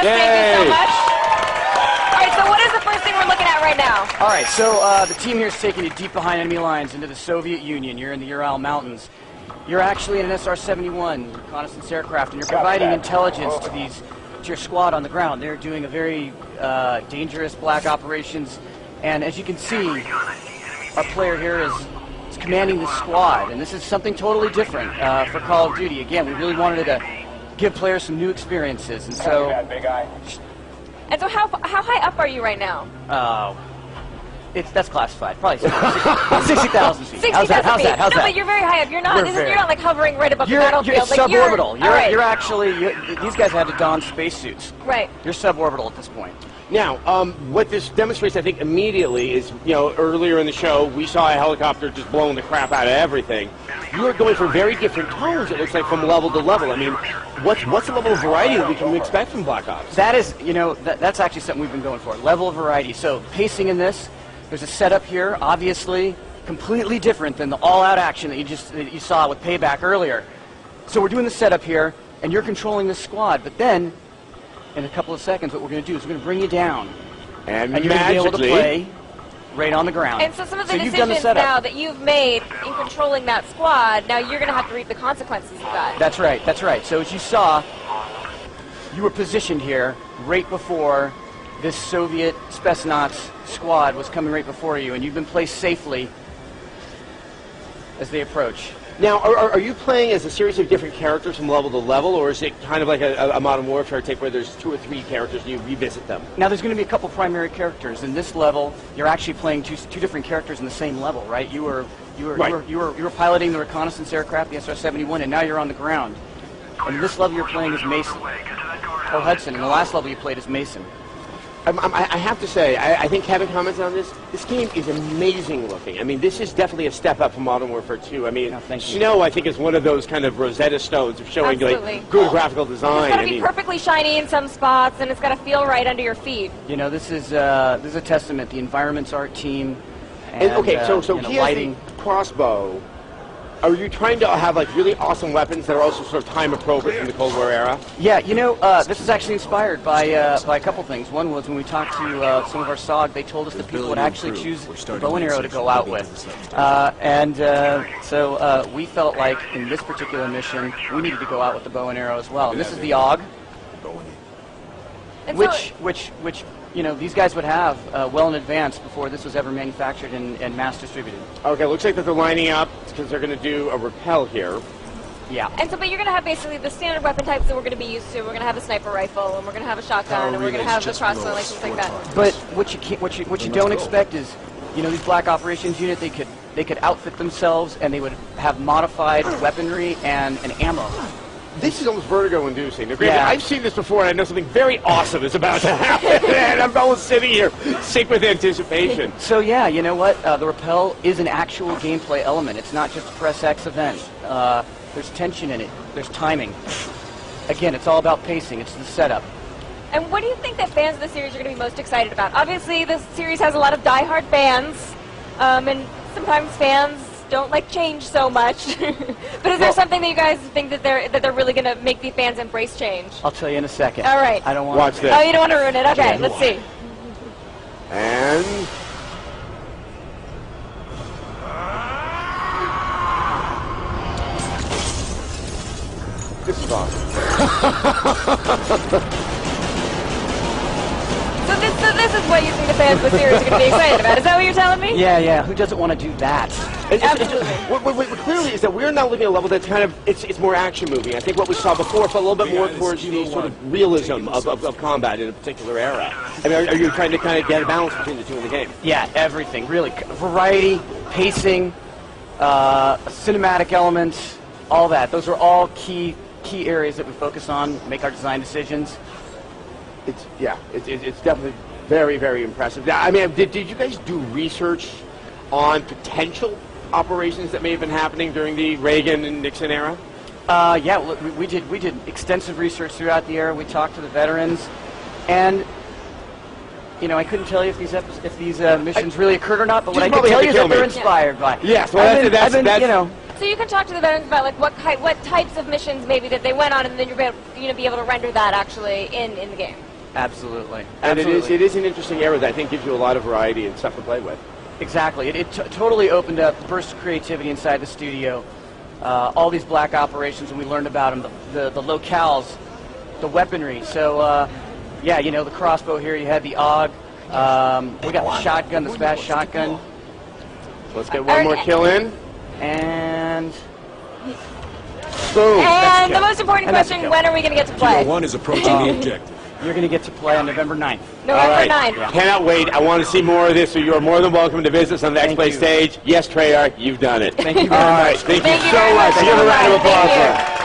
Thank you so much. All right, so what is the first thing we're looking at right now? All right, so the team here is taking you deep behind enemy lines into the Soviet Union. You're in the Ural Mountains. You're actually in an SR-71 reconnaissance aircraft, and you're providing intelligence to your squad on the ground. They're doing a very dangerous black operations, and as you can see, our player here is commanding the squad, and this is something totally different for Call of Duty. Again, we really wanted to give players some new experiences, and so. And so how high up are you right now? That's classified. Probably 60,000 feet. 60,000 How's that? feet. How's no, that? but you're very high up. You're not. You're not like hovering right above the battlefield. It's like suborbital. You're actually. These guys had to don spacesuits. Right. You're suborbital at this point. Now, what this demonstrates, I think, immediately is, earlier in the show, we saw a helicopter just blowing the crap out of everything. You are going for very different tones, it looks like, from level to level. I mean, what's the level of variety that we can expect from Black Ops? That is, that's actually something we've been going for, level of variety. So, pacing in this, there's a setup here, obviously, completely different than the all-out action that you saw with Payback earlier. So we're doing the setup here, and you're controlling this squad, but then, in a couple of seconds, what we're going to do is we're going to bring you down. And you're going to be able to play right on the ground. And so some of the decisions now that you've made in controlling that squad, now you're going to have to reap the consequences of that. That's right, that's right. So as you saw, you were positioned here right before this Soviet Spetsnaz squad was coming right before you, and you've been placed safely as they approach. Now, are you playing as a series of different characters from level to level, or is it kind of like a Modern Warfare type where there's 2 or 3 characters and you revisit them? Now, there's going to be a couple primary characters. In this level, you're actually playing two different characters in the same level, right? You were piloting the reconnaissance aircraft, the SR-71, and now you're on the ground. And in this level, you're playing as Mason, or Hudson, and the last level you played as Mason. I have to say, I think Kevin commented on this. This game is amazing looking. I mean, this is definitely a step up from Modern Warfare 2. I mean, Snow, I think, is one of those kind of Rosetta Stones of showing like good graphical design. It's got to be perfectly shiny in some spots, and it's got to feel right under your feet. This is a testament. The environment's art team. And, okay, so lighting. The crossbow. Are you trying to have like really awesome weapons that are also sort of time appropriate from the Cold War era? Yeah, this is actually inspired by a couple things. One was when we talked to some of our SOG, they told us that people would actually choose the bow and arrow to go out with. So we felt like in this particular mission, we needed to go out with the bow and arrow as well. And this is the AUG, which these guys would have well in advance before this was ever manufactured and mass distributed. Okay, looks like that they're lining up because they're going to do a rappel here. Yeah. And so, but you're going to have basically the standard weapon types that we're going to be used to. We're going to have a sniper rifle, and we're going to have a shotgun, and we're going to have a crossbow, like things like that. But what you don't expect is, these Black Operations unit, they could outfit themselves, and they would have modified weaponry and ammo. This is almost vertigo-inducing. I've seen this before, and I know something very awesome is about to happen, and I'm almost sitting here, sick with anticipation. So yeah, you know what? The rappel is an actual gameplay element. It's not just a press X event. There's tension in it. There's timing. Again, it's all about pacing. It's the setup. And what do you think that fans of the series are going to be most excited about? Obviously, this series has a lot of die-hard fans, and sometimes fans don't like change so much. But is there something that you guys think that they're really going to make the fans embrace change? I'll tell you in a second. All right. I don't want Watch this. Oh, you don't want to ruin it. Okay, let's see. And this is awesome. So this is what you think the fans of the series are going to be excited about. Is that what you're telling me? Yeah. Who doesn't want to do that? Absolutely. What clearly is that we're now looking at a level that's kind of, it's more action movie. I think what we saw before felt a little bit more towards the sort of realism of combat in a particular era. I mean, are you trying to kind of get a balance between the two in the game? Yeah, everything, really. Variety, pacing, cinematic elements, all that. Those are all key areas that we focus on, make our design decisions. It's definitely very, very impressive. Now, I mean, did you guys do research on potential operations that may have been happening during the Reagan and Nixon era? Yeah, we did extensive research throughout the era. We talked to the veterans, and I couldn't tell you if these missions really occurred or not. But what I can tell you is that they're inspired by. Yes, well, So you can talk to the veterans about like what types of missions maybe that they went on, and then you're going to be able to render that actually in the game. Absolutely. And Absolutely. it is an interesting era that I think gives you a lot of variety and stuff to play with. Exactly. It totally opened up the burst of creativity inside the studio. All these black operations, and we learned about them, the locales, the weaponry. So, yeah, you know, the crossbow here, you had the AUG. We got the shotgun, the fast shotgun. Let's get one more kill in. And boom. And the most important question, when are we going to get to play? Kilo 1 is approaching the objective. You're going to get to play on November 9th. November 9th. Yeah. Cannot wait. I want to see more of this, so you are more than welcome to visit us on the X-Play stage. Yes, Treyarch, you've done it. Thank you very much. All right. Thank you so very much. much. Give a round of applause. Thank you.